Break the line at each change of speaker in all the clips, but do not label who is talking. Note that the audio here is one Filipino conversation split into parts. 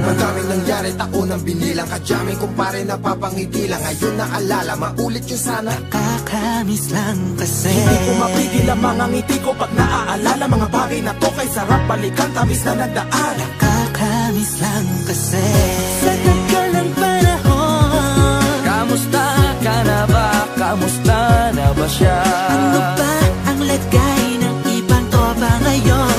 Madaming nangyari, taon ang binilang, kadyaming kumpare napapangiti lang. Ngayon naalala, maulit yung sana.
Nakakamiss lang kasi
hindi ko mapigil ang mga ngiti ko pag naaalala. Mga bagay na to kay sarap balikan, tamis na nagdaan.
Nakakamiss lang kasi sa tagal ng panahon.
Kamusta ka na ba? Kamusta na ba siya?
Ano ba ang lagay ng ibang tropa ngayon?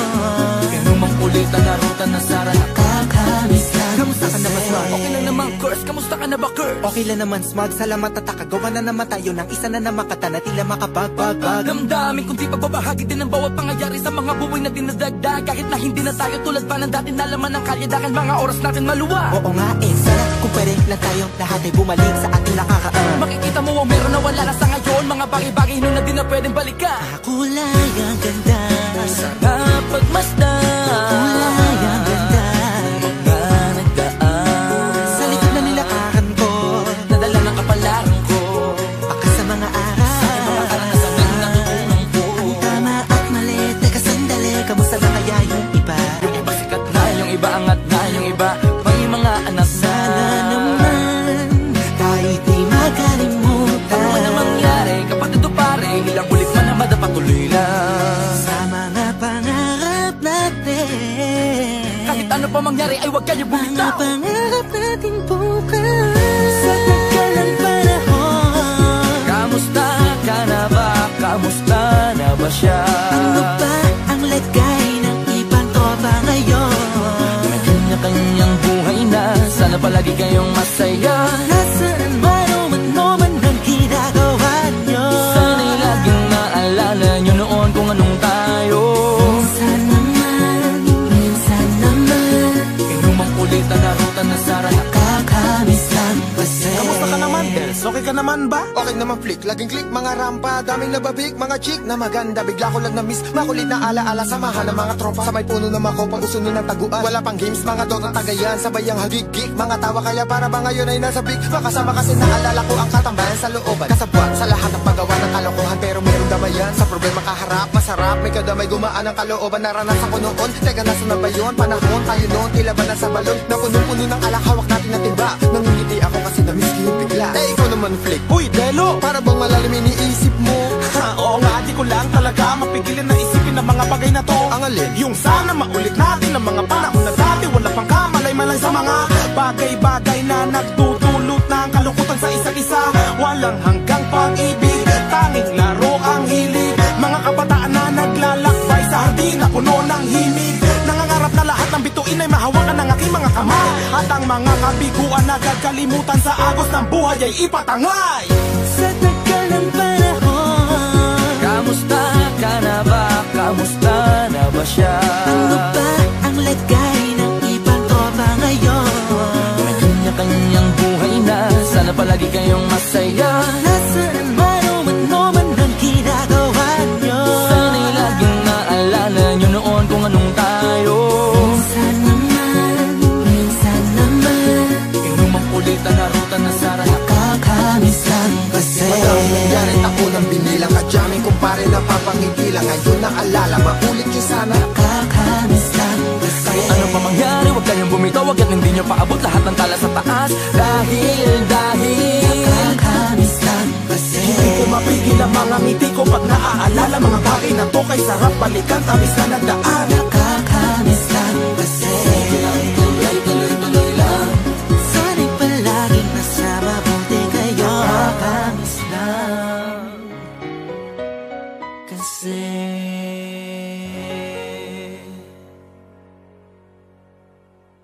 Ganun mang ulit ang narutan na Sara.
Nakakamiss lang.
Kamusta ka na ba, Smart?
Okay lang naman, Curse. Kamusta ka na ba, Curse?
Okay lang naman, Smart. Salamat at takagawa na naman tayo ng isa na namakata na tila makapagbag.
Damdamin kundi pagbabahagi din ang bawat pangyayari sa mga buhay na dinadagdag. Kahit na hindi na tayo tulad pa ng dati na laman ng kalye, dahil mga oras natin maluwa.
Oo nga sana kung pwede lang tayo lahat ay bumalik sa ating nakakaan.
Makikita mo ang meron na wala na sa ngayon. Mga bagay-bagay nun na di na pwedeng balikan.
Kulay ang ganda
Sana pagmasdan.
Kulay ang ganda
Mga nagdaan
sa likod na nilakaran ko,
nadala ng kapalaran ko.
baka sa mga araw
Sa mga karanasan na natutunan ko.
ang tama at mali. Teka sandali, kamusta na kaya yung iba?
Yung iba sikat na, yung iba angat na, yung iba may mga anak na.
Sana naman tayo di makalimutan.
Ano man ang mangyari, kapag ito pare, ilang ulit man na madapatuloy lang.
Sa mga pangarap natin,
Kahit ano pa mangyari ay huwag kayo
mga
bumitaw.
pangarap natin bukas. Sa tagal ng panahon,
Kamusta ka na ba? Kamusta na ba siya?
ano ba ang lagay ng ibang tropa ngayon?
May kanya-kanyang buhay na, sana palagi kayong masaya.
Nasaan man o ano man ang ginagawa nyo,
Sana'y laging maalala nyo noon kung anong tayo.
minsan naman, minsan naman,
Inumang ulit ang narutan na Sara.
nakakamiss lang kasi.
Kamusta ka naman, Dels? Okay ka naman ba?
Okay naman flick, laging click, mga rampa, daming nababik, mga chick na maganda. Bigla ko lang na-miss, makulit na alaala, samahan ng mga tropa. Sa may puno na makopa, uso nun ng taguan. Wala pang games, mga dota tagayan, sabay ang hagig-gig. Mga tawa kaya para ba ngayon ay nasa big. Makasama kasi naalala ko ang katambayan sa looban. Kasabwat sa lahat ng paggawa ng kalokohan, pero meron damayan. Sa problema kaharap, masarap, may kadamay gumaan ang kalooban. Naranasan ko noon, teka nasa na ba yun? Panahon tayo noon, tila ba nasa balon? Na puno-puno ng alak, hawak natin na timba. Nangingiti ako kasi na-miss ko yung bigla. Eh ikaw naman flick,
Uy, Delo!
para bang malalim iniisip mo?
Oo nga, di ko lang talaga mapigilan na isipin ang mga bagay na to.
Ang alin?
Yung sana maulit natin ang mga panahon na dati. Wala pang kamalay-malay sa mga bagay-bagay na nagdudulot ng kalungkutan sa isa't isa. Walang hanggang pag-ibig, tanging laro ang hilig. Mga kabataan na naglalakbay sa hardin na puno ng himig. Nangangarap na lahat ng bituin ay mahawakan ng aking mga kamay. At ang mga kabiguan na gagalimutan sa agos ng buhay ay ipatangay.
Sa tagal ng panahon,
Kamusta ka na ba? Kamusta na ba siya?
ano ba ang lagay ng ibang tropa ngayon?
May kanya-kanyang buhay na, sana palagi kayong masaya.
Nasaan man o ano man ang ginagawa nyo,
Sana'y laging maalala nyo noon kung anong tayo.
minsan naman, minsan naman,
Inumang ulit ang narutan na Sara.
nakakamiss lang kasi.
Madaming nangyari, taon ang binilang, kadyaming kumpare napapangiti lang. Ngayon naalala, maulit yung sana.
Nakakamiss lang kasi.
Kahit ano pa mangyari, huwag kayong bumitaw. Huwag yan hindi nyo paabot lahat ng tala sa taas. Dahil
Nakakamiss lang kasi.
Hindi ko mapigil ang mga ngiti ko pag naaalala. Mga bagay na to kay sarap balikan, tamis na nagdaan.